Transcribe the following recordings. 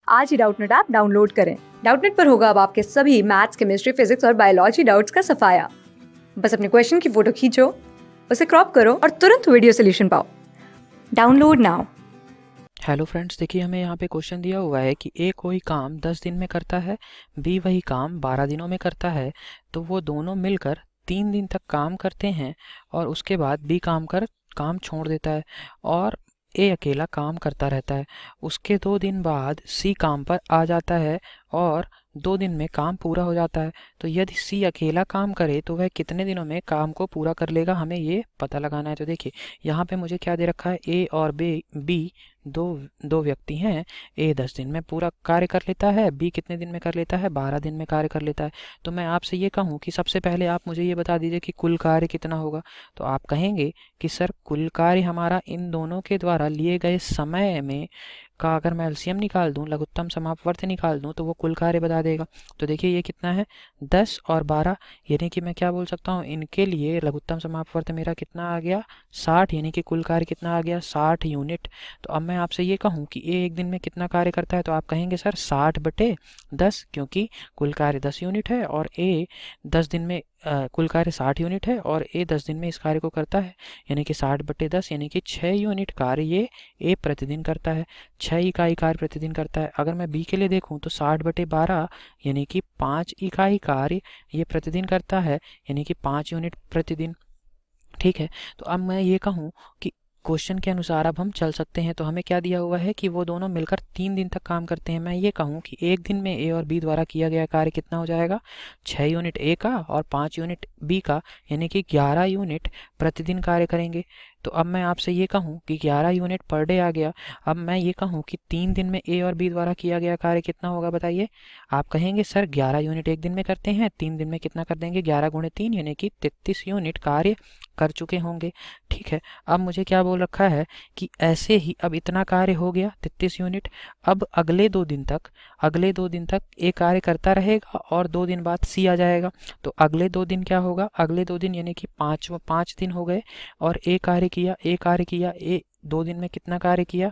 आज ही Doubtnut app download करें। Doubtnut पर होगा अब आपके सभी मैथ्स, केमिस्ट्री, फिजिक्स और बायोलॉजी डाउट्स का सफाया। बस अपने क्वेश्चन की फोटो खींचो, उसे क्रॉप करो और तुरंत वीडियो सोल्यूशन पाओ। Download now. हेलो फ्रेंड्स, देखिए हमें यहाँ पे क्वेश्चन दिया हुआ है कि ए कोई काम 10 दिन में करता है, बी वही काम 12 दिनों में करता है, तो वो दोनों मिलकर 3 दिन तक काम करते हैं और उसके बाद बी काम छोड़ देता है और ए अकेला काम करता रहता है। उसके 2 दिन बाद सी काम पर आ जाता है और 2 दिन में काम पूरा हो जाता है। तो यदि सी अकेला काम करे तो वह कितने दिनों में काम को पूरा कर लेगा, हमें ये पता लगाना है। तो देखिए यहाँ पे मुझे क्या दे रखा है, ए और बी दो दो व्यक्ति हैं। ए 10 दिन में पूरा कार्य कर लेता है, बी कितने दिन में कर लेता है, 12 दिन में कार्य कर लेता है। तो मैं आपसे ये कहूँ कि सबसे पहले आप मुझे ये बता दीजिए कि कुल कार्य कितना होगा। तो आप कहेंगे कि सर कुल कार्य हमारा इन दोनों के द्वारा लिए गए समय में का अगर मैं एलसीएम निकाल दूं, लघुत्तम समापवर्त निकाल दूं, तो वो कुल कार्य बता देगा। तो देखिए ये कितना है, 10 और 12, यानी कि मैं क्या बोल सकता हूँ, इनके लिए लघुत्तम समापवर्त मेरा कितना आ गया, 60, यानी कि कुल कार्य कितना आ गया, 60 यूनिट। तो अब मैं आपसे ये कहूँ कि ए एक दिन में कितना कार्य करता है, तो आप कहेंगे सर 60/10, क्योंकि कुल कार्य 10 यूनिट है और ए 10 दिन में कुल कार्य 60 यूनिट है और ए 10 दिन में इस कार्य को करता है, यानी कि 60/10, यानी कि 6 यूनिट कार्य ये ए प्रतिदिन करता है, 6 इकाई कार्य प्रतिदिन करता है। अगर मैं बी के लिए देखूं तो 60/12, यानी कि 5 इकाई कार्य ये प्रतिदिन करता है, यानी कि 5 यूनिट प्रतिदिन। ठीक है, तो अब मैं ये कहूँ कि क्वेश्चन के अनुसार अब हम चल सकते हैं। तो हमें क्या दिया हुआ है कि वो दोनों मिलकर 3 दिन तक काम करते हैं। मैं ये कहूँ कि एक दिन में ए और बी द्वारा किया गया कार्य कितना हो जाएगा, 6 यूनिट ए का और 5 यूनिट बी का, यानी कि 11 यूनिट प्रतिदिन कार्य करेंगे। तो अब मैं आपसे ये कहूँ कि 11 यूनिट पर डे आ गया। अब मैं ये कहूँ कि 3 दिन में ए और बी द्वारा किया गया कार्य कितना होगा, बताइए। आप कहेंगे सर 11 यूनिट एक दिन में करते हैं, 3 दिन में कितना कर देंगे, 11 गुणे 3, यानी कि 33 यूनिट कार्य कर चुके होंगे। ठीक है, अब मुझे क्या बोल रखा है कि ऐसे ही अब इतना कार्य हो गया 33 यूनिट। अब अगले दो दिन तक ए कार्य करता रहेगा और 2 दिन बाद सी आ जाएगा। तो अगले 2 दिन क्या होगा, अगले 2 दिन यानी कि 5 दिन हो गए और ए कार्य किया, ए 2 दिन में कितना कार्य किया।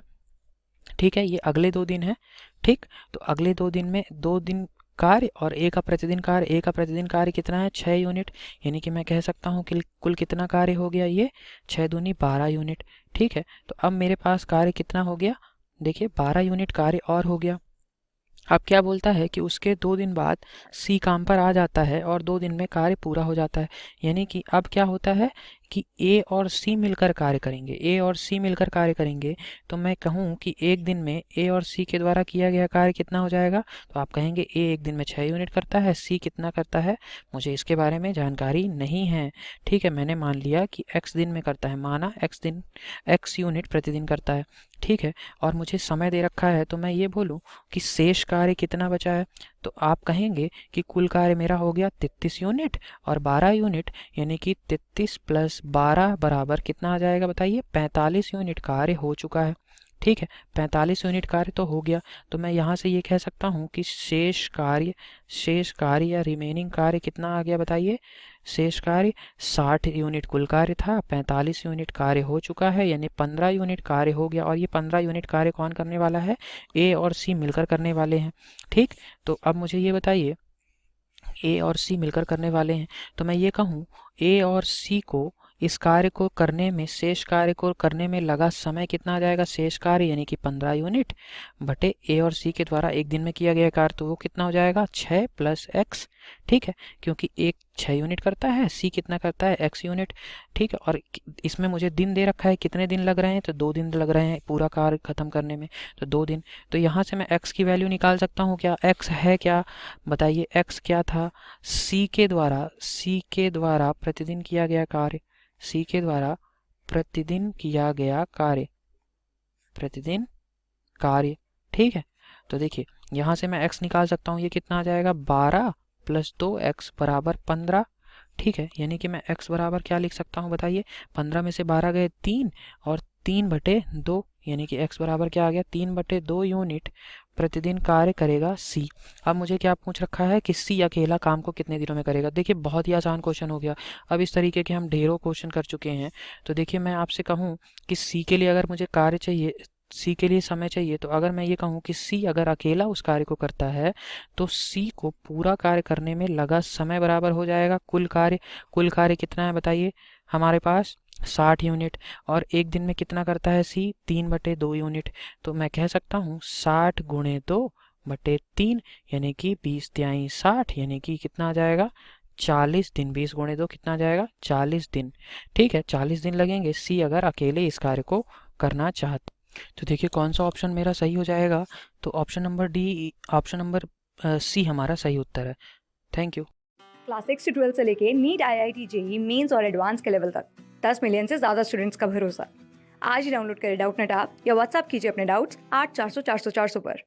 ठीक है, ये अगले 2 दिन है। ठीक, तो अगले 2 दिन में 2 दिन कार्य और ए का प्रतिदिन कार्य कितना है, 6 यूनिट, यानी कि मैं कह सकता हूँ कि कुल कितना कार्य हो गया, ये 6 दूनी 12 यूनिट। ठीक है, तो अब मेरे पास कार्य कितना हो गया, देखिए 12 यूनिट कार्य और हो गया। अब क्या बोलता है कि उसके 2 दिन बाद सी काम पर आ जाता है और 2 दिन में कार्य पूरा हो जाता है, यानी कि अब क्या होता है कि ए और सी मिलकर कार्य करेंगे। तो मैं कहूँ कि एक दिन में ए और सी के द्वारा किया गया कार्य कितना हो जाएगा। तो आप कहेंगे ए एक दिन में 6 यूनिट करता है, सी कितना करता है, मुझे इसके बारे में जानकारी नहीं है। ठीक है, मैंने मान लिया कि एक्स दिन में करता है, माना एक्स यूनिट प्रतिदिन करता है। ठीक है, और मुझे समय दे रखा है, तो मैं ये बोलूँ कि शेष कार्य कितना बचा है। तो आप कहेंगे कि कुल कार्य मेरा हो गया 33 यूनिट और 12 यूनिट, यानी कि 33 + 12 बराबर कितना आ जाएगा, बताइए, 45 यूनिट कार्य हो चुका है। ठीक है, 45 यूनिट कार्य तो हो गया। तो मैं यहाँ से ये कह सकता हूँ कि शेष कार्य या रिमेनिंग कार्य कितना आ गया, बताइए। शेष कार्य 60 यूनिट कुल कार्य था, 45 यूनिट कार्य हो चुका है, यानी 15 यूनिट कार्य हो गया। और ये 15 यूनिट कार्य कौन करने वाला है, ए और सी मिलकर करने वाले हैं। ठीक, तो अब मुझे ये बताइए, ए और सी मिलकर करने वाले हैं, तो मैं ये कहूँ ए और सी को इस कार्य को करने में, शेष कार्य को करने में लगा समय कितना आ जाएगा, शेष कार्य यानी कि 15 यूनिट बटे ए और सी के द्वारा एक दिन में किया गया कार्य, तो वो कितना हो जाएगा, 6 + x। ठीक है, क्योंकि एक 6 यूनिट करता है, सी कितना करता है, x यूनिट। ठीक है, और इसमें मुझे दिन दे रखा है, कितने दिन लग रहे हैं, तो 2 दिन लग रहे हैं पूरा कार्य खत्म करने में, तो 2 दिन। तो यहाँ से मैं x की वैल्यू निकाल सकता हूँ, क्या x है, क्या बताइए, x क्या था, सी के द्वारा प्रतिदिन किया गया कार्य, सी के द्वारा प्रतिदिन किया गया कार्य। ठीक है, तो देखिए यहाँ से मैं x निकाल सकता हूँ, ये कितना आ जाएगा, 12 + 2x बराबर 15। ठीक है, यानी कि मैं x बराबर क्या लिख सकता हूँ, बताइए। 15 में से 12 गए 3 और 3/2, यानी कि x बराबर क्या आ गया, 3/2 यूनिट प्रतिदिन कार्य करेगा सी। अब मुझे क्या पूछ रखा है कि सी अकेला काम को कितने दिनों में करेगा। देखिए बहुत ही आसान क्वेश्चन हो गया। अब इस तरीके के हम ढेरों क्वेश्चन कर चुके हैं। तो देखिए मैं आपसे कहूँ कि सी के लिए अगर मुझे कार्य चाहिए, सी के लिए समय चाहिए, तो अगर मैं ये कहूँ कि सी अगर अकेला उस कार्य को करता है तो सी को पूरा कार्य करने में लगा समय बराबर हो जाएगा कुल कार्य कितना है बताइए हमारे पास 60 यूनिट। और एक दिन में कितना करता है सी 3/2 यूनिट। तो मैं कह सकता हूँ 60 गुणे 2/3 यानी कि 20×3 = 60 यानी कि कितना आ जाएगा 40 दिन। 20 गुणे 2 कितना आ जाएगा 40 दिन। ठीक है 40 दिन लगेंगे सी अगर अकेले इस कार्य को करना चाहते। तो देखिए कौन सा ऑप्शन मेरा सही हो जाएगा। तो ऑप्शन नंबर सी हमारा सही उत्तर है। Thank you. क्लास 6 से 12 से लेके नीट, IIT, जेई मेंस और एडवांस के लेवल तक 10 मिलियन से ज़्यादा स्टूडेंट्स का भरोसा। आज ही डाउनलोड करें डाउटनेट ऐप या व्हाट्सएप कीजिए अपने डाउट्स 8400 400 400 पर।